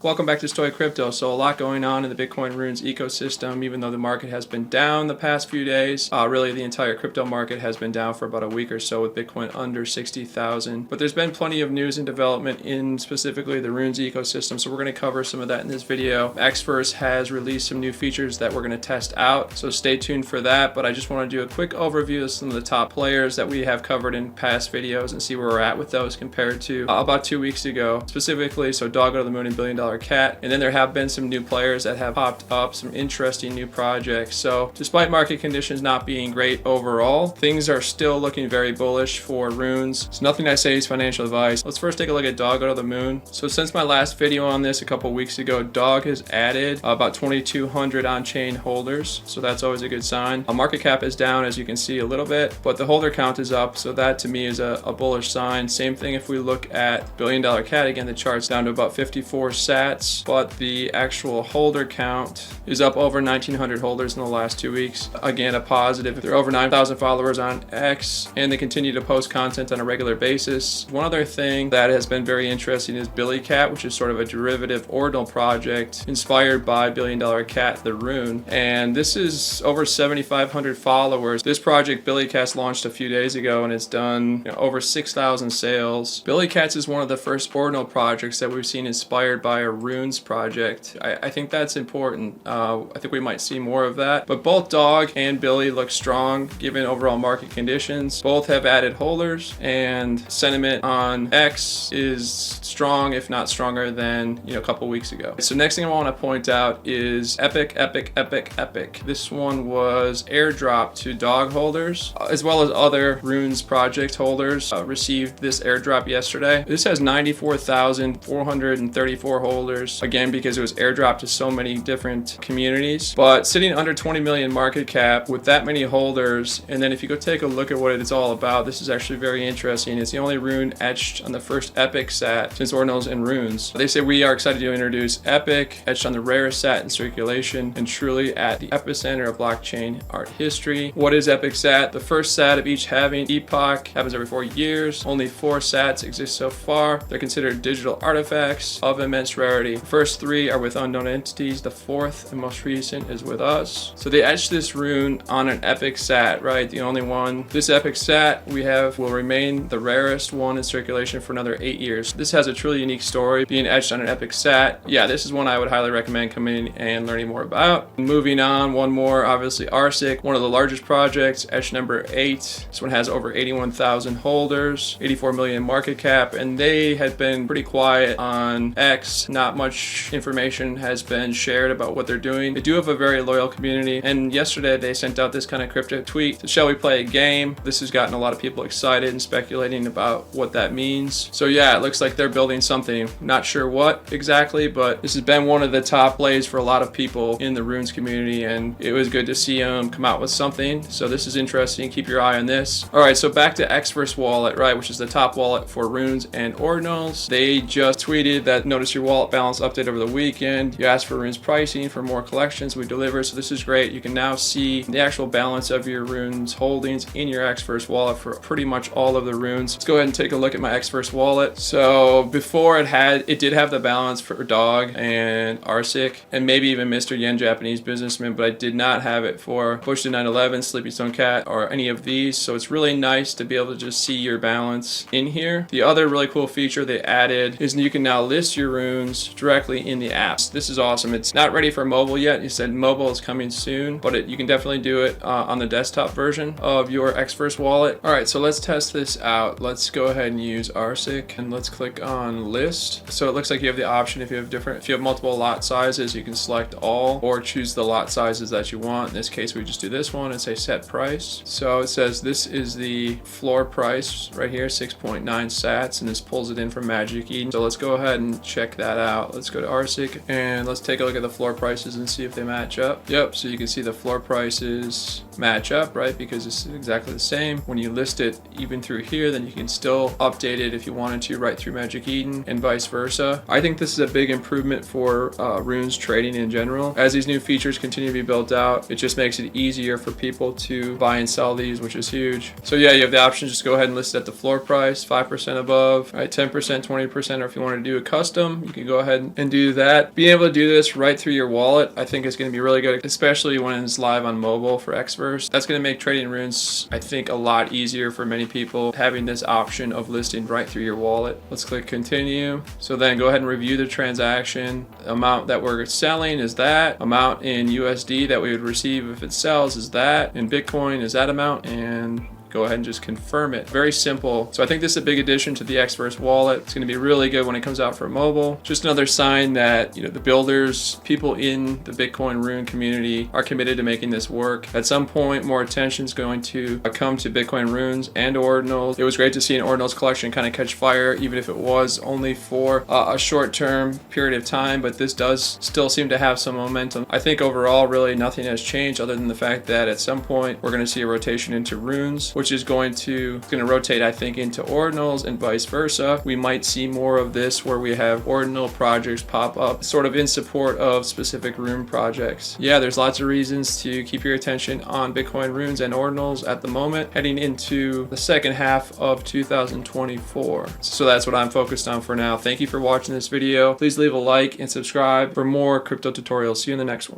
Welcome back to Stoic Crypto. So a lot going on in the Bitcoin Runes ecosystem, even though the market has been down the past few days. Really the entire crypto market has been down for about a week or so with Bitcoin under 60,000. But there's been plenty of news and development in specifically the Runes ecosystem. So we're going to cover some of that in this video. Xverse has released some new features that we're going to test out. So stay tuned for that. But I just want to do a quick overview of some of the top players that we have covered in past videos and see where we're at with those compared to about 2 weeks ago. Specifically, so Dog Out of the Moon and $1 Billion Cat, and then there have been some new players that have popped up, some interesting new projects. So despite market conditions not being great overall, things are still looking very bullish for Runes. So nothing I say is financial advice. Let's first take a look at Dog Out of the Moon. So since my last video on this a couple weeks ago, Dog has added about 2,200 on-chain holders, so that's always a good sign. Market cap is down, as you can see, a little bit, but the holder count is up, so that to me is a bullish sign. Same thing if we look at $1 Billion Cat. Again, the chart's down to about 54 sats, but the actual holder count is up over 1,900 holders in the last 2 weeks. Again, a positive. There are over 9,000 followers on X, and they continue to post content on a regular basis. One other thing that has been very interesting is Billy Cat, which is sort of a derivative Ordinal project inspired by $1 Billion Cat, the Rune. And this is over 7,500 followers. This project, Billy Cat's, launched a few days ago, and it's done over 6,000 sales. Billy Cat's is one of the first Ordinal projects that we've seen inspired by a Runes project. I think that's important. I think we might see more of that. But both Dog and Billy look strong given overall market conditions. Both have added holders, and sentiment on X is strong, if not stronger than a couple weeks ago. So next thing I want to point out is EPIC. This one was airdropped to Dog holders, as well as other Runes project holders received this airdrop yesterday. This has 94,434 holders, again because it was airdropped to so many different communities, but sitting under 20 million market cap with that many holders. And then if you go take a look at what it's all about, this is actually very interesting. It's the only rune etched on the first EPIC sat since Ordinals and Runes. They say we are excited to introduce EPIC, etched on the rarest sat in circulation and truly at the epicenter of blockchain art history. What is EPIC sat? The first sat of each halving epoch happens every 4 years. Only 4 sats exist so far. They're considered digital artifacts of immense rarity. The first 3 are with unknown entities. The 4th and most recent is with us. So they etched this rune on an EPIC sat, right? The only one. This EPIC sat we have will remain the rarest one in circulation for another 8 years. This has a truly unique story, being etched on an EPIC sat. Yeah, this is one I would highly recommend coming in and learning more about. Moving on, one more, obviously ARSIC, one of the largest projects, etched number 8. This one has over 81,000 holders, 84 million market cap, and they had been pretty quiet on X. Not much information has been shared about what they're doing. They do have a very loyal community, and yesterday they sent out this kind of cryptic tweet: shall we play a game? This has gotten a lot of people excited and speculating about what that means. So yeah, it looks like they're building something. Not sure what exactly, but this has been one of the top plays for a lot of people in the Runes community, and it was good to see them come out with something. So this is interesting. Keep your eye on this. All right, so back to Xverse wallet, right, which is the top wallet for Runes and Ordinals. They just tweeted that notice your wallet balance update over the weekend. You asked for Runes pricing for more collections. We deliver, so this is great. You can now see the actual balance of your Runes holdings in your Xverse wallet for pretty much all of the Runes. Let's go ahead and take a look at my Xverse wallet. So before it did have the balance for Dog and ARSIC and maybe even Mr. Yen Japanese Businessman, but I did not have it for Push to 911, Sleepy Stone Cat, or any of these. So it's really nice to be able to just see your balance in here. The other really cool feature they added is you can now list your Runes directly in the apps. This is awesome. It's not ready for mobile yet. You said mobile is coming soon, but you can definitely do it on the desktop version of your Xverse wallet. All right, so let's test this out. Let's go ahead and use ARSIC, and let's click on list. So it looks like you have the option, if you have multiple lot sizes, you can select all or choose the lot sizes that you want. In this case, we just do this one and say set price. So it says this is the floor price right here, 6.9 sats, and this pulls it in from Magic Eden. So let's go ahead and check that out. Let's go to ARSIC and let's take a look at the floor prices and see if they match up. Yep, so you can see the floor prices match up, right? Because it's exactly the same. When you list it even through here, then you can still update it if you wanted to right through Magic Eden and vice versa. I think this is a big improvement for Runes trading in general. As these new features continue to be built out, it just makes it easier for people to buy and sell these, which is huge. So yeah, you have the option, just go ahead and list it at the floor price, 5% above, right, 10%, 20%, or if you want to do a custom, you can go ahead and do that. Being able to do this right through your wallet, I think is going to be really good, especially when it's live on mobile for Xverse. That's going to make trading runes, I think, a lot easier for many people, having this option of listing right through your wallet. Let's click continue. So then go ahead and review the transaction. Amount that we're selling is that. Amount in USD that we would receive if it sells is that. In Bitcoin is that amount, and go ahead and just confirm it. Very simple. So I think this is a big addition to the Xverse wallet. It's going to be really good when it comes out for mobile. Just another sign that, you know, the builders, people in the Bitcoin Rune community are committed to making this work. At some point, more attention is going to come to Bitcoin Runes and Ordinals. It was great to see an Ordinals collection kind of catch fire, even if it was only for a short-term period of time, but this does still seem to have some momentum. I think overall, really nothing has changed other than the fact that at some point, we're going to see a rotation into runes, which is going to rotate, I think, into ordinals and vice versa. We might see more of this where we have ordinal projects pop up sort of in support of specific rune projects. Yeah, there's lots of reasons to keep your attention on Bitcoin runes and ordinals at the moment, heading into the second half of 2024. So that's what I'm focused on for now. Thank you for watching this video. Please leave a like and subscribe for more crypto tutorials. See you in the next one.